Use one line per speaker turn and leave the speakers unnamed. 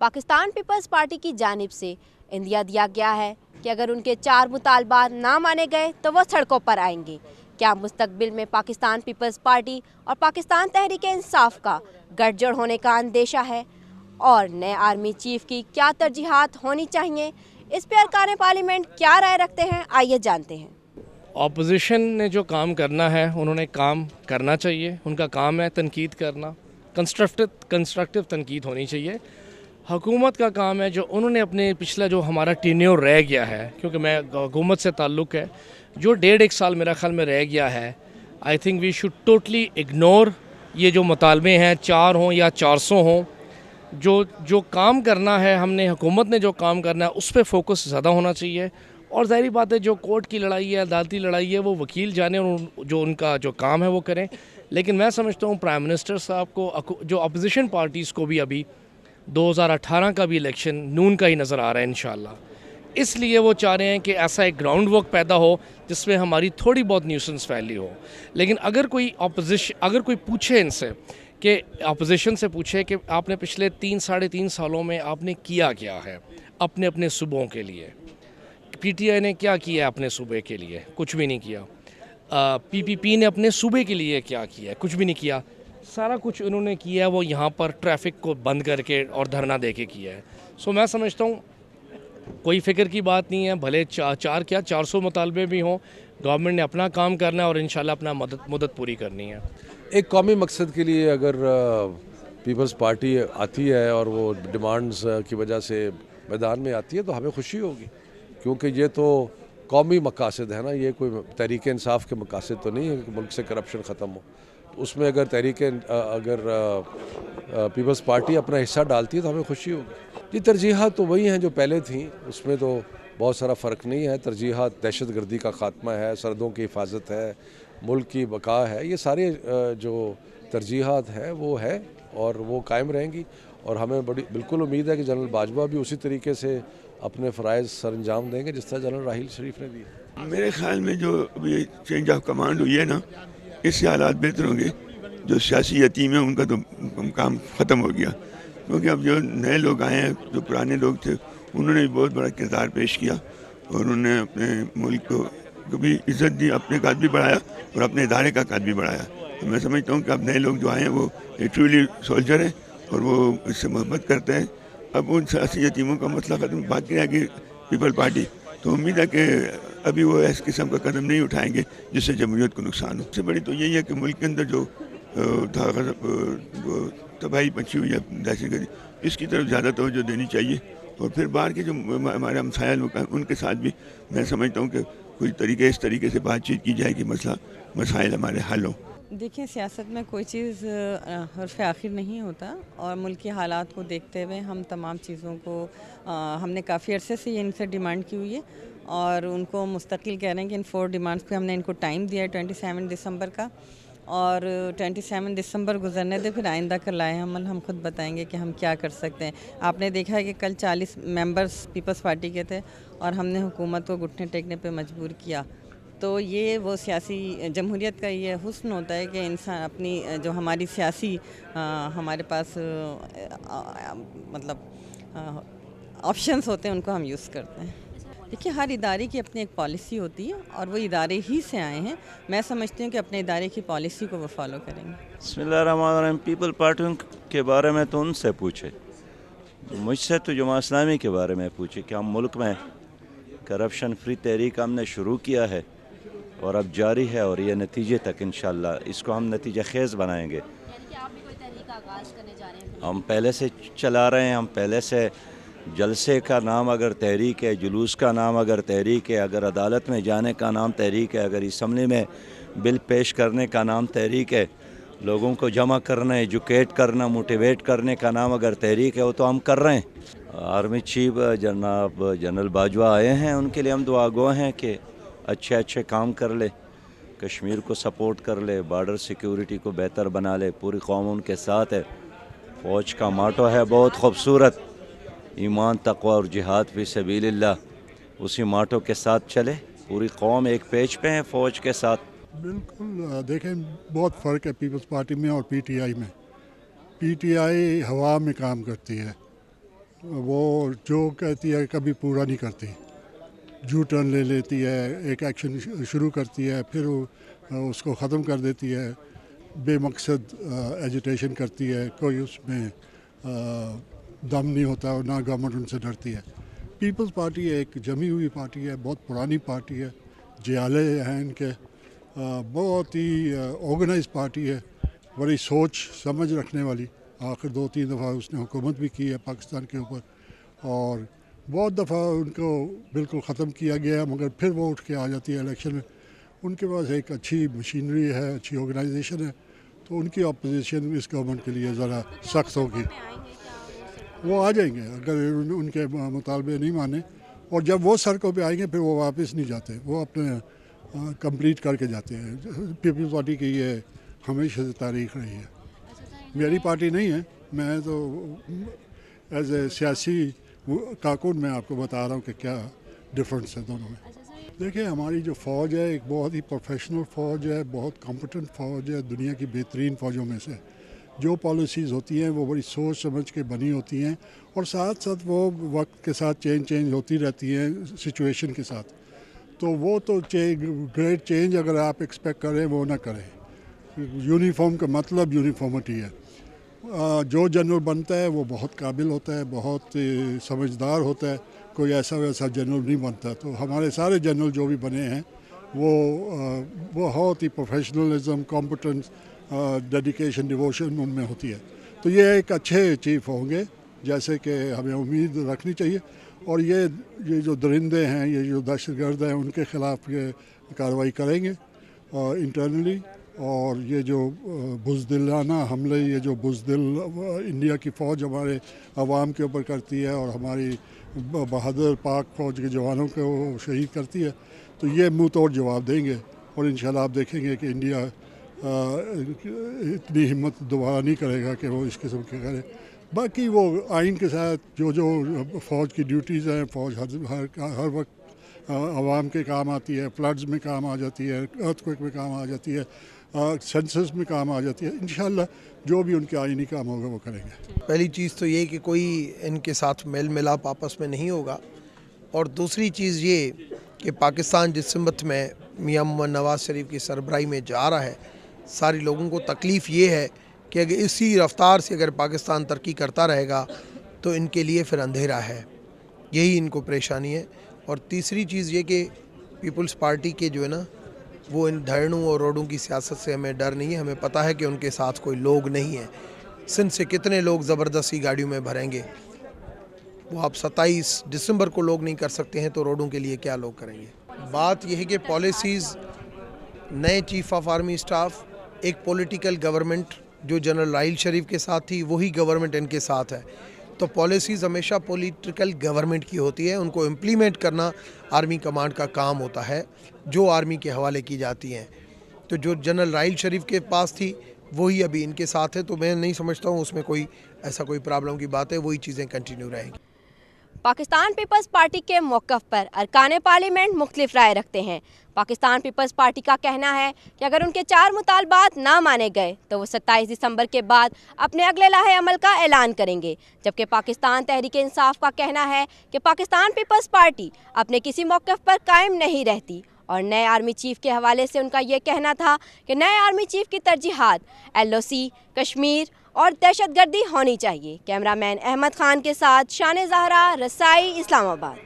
Pakistan peoples party की जानिब से इंदिया दिया गया है कि अगर उनके 4 मुतालबात ना माने गए तो वो सड़कों पर आएंगे। क्या मुस्तकबिल में पाकिस्तान पीपल्स पार्टी और पाकिस्तान तहरीक इंसाफ का गठजोड़ होने का अंदेशा है और नए आर्मी चीफ की क्या तरजीहात होनी चाहिए, इस पर अरकान पार्लियामेंट क्या राय रखते हैं, आइए जानते हैं।
अपोजिशन ने जो काम करना है उन्होंने काम करना चाहिए, उनका काम है तनकीद करना, कंस्ट्रक्टिव तनकीद होनी चाहिए। हुकूमत का काम है जो उन्होंने अपने पिछला जो हमारा टेन्योर रह गया है, क्योंकि मैं हुकूमत से ताल्लुक़ है, जो 1.5 साल मेरा ख्याल में रह गया है, I think we should totally ignore ये जो मुतालबे हैं 4 हों या 400 हों। जो काम करना है हमने, हुकूमत ने जो काम करना है उस पर फोकस ज़्यादा होना चाहिए। और ज़ाहिर बात है जो कोर्ट की लड़ाई है, अदालती लड़ाई है, वो वकील जाने और जो उनका जो काम है वो करें। लेकिन मैं समझता हूँ प्राइम मिनिस्टर साहब को, जो अपोजिशन पार्टीज़ को भी अभी 2018 का भी इलेक्शन नून का ही नज़र आ रहा है इंशाल्लाह, इसलिए वो चाह रहे हैं कि ऐसा एक ग्राउंड वर्क पैदा हो जिसमें हमारी थोड़ी बहुत न्यूसेंस फैली हो। लेकिन अगर कोई पूछे इनसे कि अपोजिशन से पूछे कि आपने पिछले 3 साढ़े 3 सालों में आपने किया क्या है अपने अपने सूबों के लिए, पीटीआई ने क्या किया अपने सूबे के लिए, कुछ भी नहीं किया। पीपीपी ने अपने सूबे के लिए क्या किया, कुछ भी नहीं किया। सारा कुछ उन्होंने किया है वो यहाँ पर ट्रैफिक को बंद करके और धरना दे के किया है। सो मैं समझता हूँ कोई फ़िक्र की बात नहीं है, भले 400 मुतालबे भी हों, गवर्नमेंट ने अपना काम करना है और इंशाल्लाह अपना मदद पूरी करनी है।
एक कौमी मकसद के लिए अगर पीपल्स पार्टी आती है और वो डिमांड्स की वजह से मैदान में आती है तो हमें खुशी होगी, क्योंकि ये तो कौमी मकासद है ना, ये कोई तहरीक इंसाफ के मकासद तो नहीं है कि मुल्क से करप्शन ख़त्म हो। तो उसमें अगर पीपल्स पार्टी अपना हिस्सा डालती है तो हमें खुशी होगी। ये तरजीहात तो वही हैं जो पहले थी, उसमें तो बहुत सारा फ़र्क नहीं है। तरजीहात दहशत गर्दी का ख़ात्मा है, सरहदों की हिफाजत है, मुल्क की बका है, ये सारे जो तरजीहात हैं वो है और वो कायम रहेंगी। और हमें बिल्कुल उम्मीद है कि जनरल बाजवा भी उसी तरीके से अपने फ़राइज़ सर अंजाम देंगे जिस तरह जनरल राहील शरीफ ने दिए।
मेरे ख्याल में जो अभी चेंज ऑफ कमांड हुई है ना, इससे हालात बेहतर होंगे। जो सियासी यतीम है उनका तो काम ख़त्म हो गया, क्योंकि अब जो नए लोग आए हैं, जो पुराने लोग थे, उन्होंने भी बहुत बड़ा किरदार पेश किया और उन्होंने अपने मुल्क को भी इज़्ज़त दी, अपने कद भी बढ़ाया और अपने इदारे का कद भी बढ़ाया। तो मैं समझता हूँ कि अब नए लोग जो आए हैं वो ट्रूली सोल्जर हैं और वो इससे मोहब्बत करते हैं। अब उन सियासी यतीमों का मसला ख़त्म, बाकी रह गई पीपल पार्टी। तो उम्मीद है कि अभी वो इस किस्म का कदम नहीं उठाएंगे जिससे जमहूरियत को नुकसान हो। सबसे बड़ी तो यही है कि मुल्क के अंदर जो तबाही मची हुई है दहशतगर्दी, इसकी तरफ ज़्यादा तवज्जो देनी चाहिए। और फिर बाहर के जो हमारे हमसाया लोग हैं उनके साथ भी मैं समझता हूँ कि कोई इस तरीके से बातचीत की जाए कि मसाइल हमारे हल हों।
देखिए, सियासत में कोई चीज़ हर्फ़ आखिर नहीं होता और मुल्क के हालात को देखते हुए हम तमाम चीज़ों को हमने काफ़ी अरसे से ये इनसे डिमांड की हुई है और उनको मुस्तकिल कह रहे हैं कि इन 4 डिमांड्स पे हमने इनको टाइम दिया है 27 दिसंबर का, और 27 दिसंबर गुजरने दे, फिर आइंदा का लाए अमल हम खुद बताएंगे कि हम क्या कर सकते हैं। आपने देखा है कि कल 40 मेंबर्स पीपल्स पार्टी के थे और हमने हुकूमत को घुटने टेकने पे मजबूर किया। तो ये वो सियासी जमहूरियत का ये हुस्न होता है कि इंसान अपनी जो हमारी सियासी हमारे पास मतलब ऑप्शंस होते हैं उनको हम यूज़ करते हैं। देखिए, हर इदारे की अपनी एक पॉलिसी होती है और वो इदारे ही से आए हैं। मैं समझती हूँ कि अपने इदारे की पॉलिसी को वो फॉलो करेंगे।
बिस्मिल्लाहिर्रहमानिर्रहीम। पीपल पार्टी के बारे में तो उनसे पूछे, मुझसे तो जमात इस्लामी के बारे में पूछे कि हम मुल्क में करप्शन फ्री तहरीक हमने शुरू किया है और अब जारी है और ये नतीजे तक इंशाल्लाह इसको हम नतीजा खेज़ बनाएंगे।
यानी कि आप भी कोई तहरीक आगाज़ करने जा रहे हैं?
हम पहले से चला रहे हैं। हम पहले से जलसे का नाम अगर तहरीक है, जुलूस का नाम अगर तहरीक है, अगर अदालत में जाने का नाम तहरीक है, अगर असम्बली में बिल पेश करने का नाम तहरीक है, लोगों को जमा करना, एजुकेट करना, मोटिवेट करने का नाम अगर तहरीक है, वो तो हम कर रहे हैं। आर्मी चीफ जनाब जनरल बाजवा आए हैं, उनके लिए हम दुआगो हैं कि अच्छे काम कर ले, कश्मीर को सपोर्ट कर ले, बॉर्डर सिक्योरिटी को बेहतर बना ले। पूरी कौम उनके साथ है। फ़ौज का माटो है बहुत खूबसूरत, ईमान तक़वा और जिहाद फ़ी सबीलिल्लाह, उसी माटो के साथ चले। पूरी कौम एक पेज पे है फ़ौज के साथ।
बिल्कुल, देखें बहुत फ़र्क है पीपल्स पार्टी में और पीटीआई में। पीटीआई हवा में काम करती है, वो जो कहती है कभी पूरा नहीं करती, यू टर्न ले लेती है, एक एक्शन शुरू करती है, फिर उसको ख़त्म कर देती है, बेमकसद एजिटेशन करती है, कोई उसमें दम नहीं होता, ना गवर्नमेंट उनसे डरती है। पीपल्स पार्टी एक जमी हुई पार्टी है, बहुत पुरानी पार्टी है, जियाले हैं इनके, बहुत ही ऑर्गेनाइज पार्टी है, बड़ी सोच समझ रखने वाली। आखिर 2-3 दफ़ा उसने हुकूमत भी की है पाकिस्तान के ऊपर, और बहुत दफ़ा उनको बिल्कुल ख़त्म किया गया, मगर फिर वो उठ के आ जाती है इलेक्शन में। उनके पास एक अच्छी मशीनरी है, अच्छी ऑर्गेनाइजेशन है, तो उनकी अपोजिशन इस गवर्नमेंट के लिए ज़रा सख्त होगी। वो आ जाएंगे अगर उनके मुतालबे नहीं माने, और जब वो सड़कों पे आएंगे फिर वो वापस नहीं जाते, वो अपने कंप्लीट करके जाते हैं। पीपल्स पार्टी की ये हमेशा से तारीख रही है। मेरी पार्टी नहीं है, मैं तो एज ए सियासी कारकुन मैं आपको बता रहा हूँ कि क्या डिफरेंस है दोनों में। देखिए, हमारी जो फ़ौज है एक बहुत ही प्रोफेशनल फ़ौज है, बहुत कॉम्पिटेंट फ़ौज है, दुनिया की बेहतरीन फ़ौजों में से। जो पॉलिसीज़ होती हैं वो बड़ी सोच समझ के बनी होती हैं, और साथ साथ वो वक्त के साथ चेंज होती रहती हैं सिचुएशन के साथ। तो वो तो ग्रेट चेंज अगर आप एक्सपेक्ट करें वो ना करें। यूनिफॉर्म का मतलब यूनिफॉर्मिटी है। जो जनरल बनता है वो बहुत काबिल होता है, बहुत समझदार होता है, कोई ऐसा वैसा जनरल नहीं बनता। तो हमारे सारे जनरल जो भी बने हैं वो बहुत ही प्रोफेशनलिज्म, कॉम्पिटेंस, डेडिकेशन, डिवोशन उनमें होती है। तो ये एक अच्छे चीफ होंगे जैसे कि हमें उम्मीद रखनी चाहिए। और ये जो दरिंदे हैं, ये जो दहशतगर्द हैं, उनके ख़िलाफ़ ये कार्रवाई करेंगे इंटरनली। और ये जो बुज़दिलाना हमले, ये जो बुज़दिल इंडिया की फ़ौज हमारे अवाम के ऊपर करती है और हमारी बहादुर पाक फ़ौज के जवानों को शहीद करती है, तो ये मुँह तोड़ जवाब देंगे। और इंशाल्लाह आप देखेंगे कि इंडिया इतनी हिम्मत दोबारा नहीं करेगा कि वो इस किस्म के करे। बाकी वो आइन के साथ जो फ़ौज की ड्यूटीज़ हैं, फ़ौज हर वक्त आवाम के काम आती है, फ्लड्स में काम आ जाती है, अर्थक्वेक में काम आ जाती है, सेंसस में काम आ जाती है। इंशाल्लाह जो भी उनके आइनी काम होगा वो करेंगे।
पहली चीज़ तो ये कि कोई इनके साथ मेल मिलाप आपस में नहीं होगा, और दूसरी चीज़ ये कि पाकिस्तान जिस सिमत में मियां मोहम्मद नवाज़ शरीफ की सरबराही में जा रहा है, सारी लोगों को तकलीफ़ ये है कि अगर इसी रफ्तार से अगर पाकिस्तान तरक्की करता रहेगा तो इनके लिए फिर अंधेरा है, यही इनको परेशानी है। और तीसरी चीज़ ये कि पीपल्स पार्टी के जो है ना, वो इन धरनों और रोडों की सियासत से हमें डर नहीं है। हमें पता है कि उनके साथ कोई लोग नहीं है। सिंध से कितने लोग ज़बरदस्ती गाड़ियों में भरेंगे, वो आप 27 दिसंबर को लोग नहीं कर सकते हैं, तो रोडों के लिए क्या लोग करेंगे। बात यह है कि पॉलिसीज़, नए चीफ ऑफ आर्मी स्टाफ, एक पॉलिटिकल गवर्नमेंट जो जनरल राहिल शरीफ के साथ थी वही गवर्नमेंट इनके साथ है। तो पॉलिसीज़ हमेशा पॉलिटिकल गवर्नमेंट की होती है, उनको इम्प्लीमेंट करना आर्मी कमांड का काम होता है, जो आर्मी के हवाले की जाती हैं। तो जो जनरल राहिल शरीफ के पास थी वही अभी इनके साथ है, तो मैं नहीं समझता हूँ उसमें कोई ऐसा कोई प्रॉब्लम की बात है, वही चीज़ें कंटिन्यू रहेंगी।
पाकिस्तान पीपल्स पार्टी के मौक़िफ़ पर अरकान पार्लियामेंट मुख्तलिफ राय रखते हैं। पाकिस्तान पीपल्स पार्टी का कहना है कि अगर उनके 4 मुतालबात ना माने गए तो वो 27 दिसंबर के बाद अपने अगले लाहे अमल का ऐलान करेंगे। जबकि पाकिस्तान तहरीक इंसाफ का कहना है कि पाकिस्तान पीपल्स पार्टी अपने किसी मौक़िफ़ पर कायम नहीं रहती। और नए आर्मी चीफ के हवाले से उनका ये कहना था कि नए आर्मी चीफ की तरजीहात LOC, कश्मीर और दहशतगर्दी होनी चाहिए। कैमरामैन अहमद खान के साथ शान ज़हरा, रसाई, इस्लामाबाद।